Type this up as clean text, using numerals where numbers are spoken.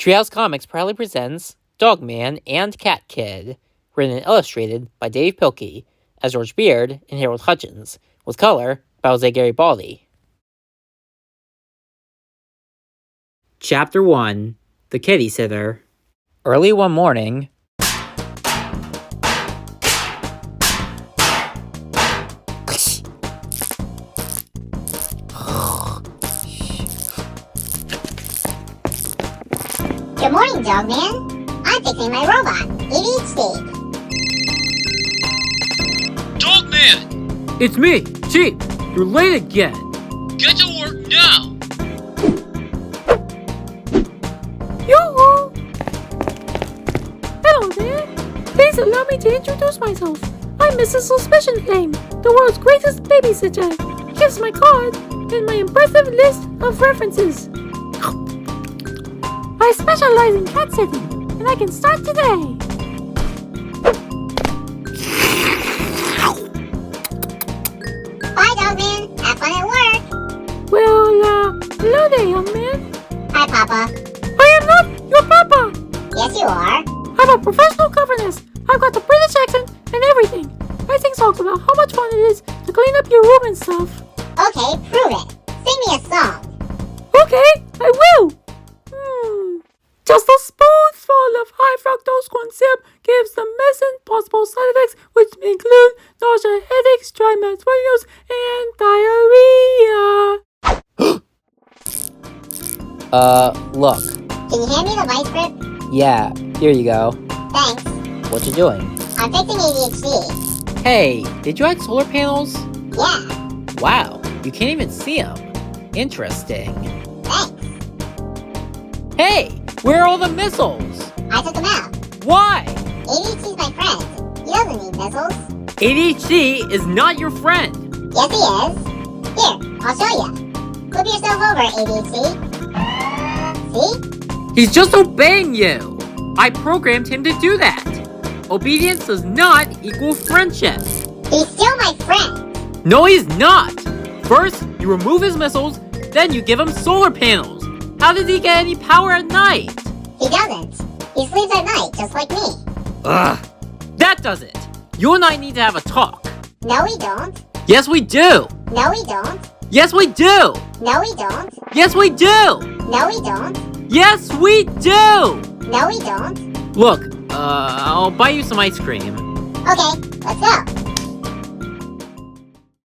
Treehouse Comics proudly presents Dogman and Cat Kid, written and illustrated by Dav Pilkey, as George Beard and Harold Hutchins, with color by Jose Garibaldi. Chapter 1, The Kitty Sitter. Early one morning, Good morning, Dogman. I'm fixing my robot, ADHD. Dogman! it's me, Chief. You're late again. Get to work now! Yoo-hoo! Hello there. Please allow me to introduce myself. I'm Mrs. Suspicion Flame, the world's greatest babysitter. Here's my card and my impressive list of references. I specialize in cat sitting, and I can start today. Bye, Dogman. Have fun at work. Well, hello there, young man. Hi, Papa. I am not your papa. Yes, you are. I'm a professional governess. I've got the British accent and everything. I sing songs about how much fun it is to clean up your room and stuff. Okay, prove it. Sing me a song. Okay, I will. Just a spoonful of high fructose corn syrup gives the medicine possible side effects, which include nausea, headaches, dry mouth, swelling, and diarrhea. Look. Can you hand me the vice grip? Yeah, here you go. Thanks. What you doing? I'm fixing ADHD. Hey, did you add solar panels? Yeah, Wow, you can't even see them. Interesting. thanks. Hey, where are all the missiles? I took them out. Why? ADHD's my friend. He doesn't need missiles. ADHD is not your friend. Yes, he is. Here, I'll show you. Flip yourself over, ADHD. See? He's just obeying you. I programmed him to do that. Obedience does not equal friendship. He's still my friend. No, he's not. First, you remove his missiles, then you give him solar panels. How does he get any power at night? He doesn't. He sleeps at night, just like me. Ugh, that does it. You and I need to have a talk. No, we don't. Yes, we do. No, we don't. Yes, we do. No, we don't. Yes, we do. No, we don't. Yes, we do. No, we don't. Look, I'll buy you some ice cream. Okay, let's go.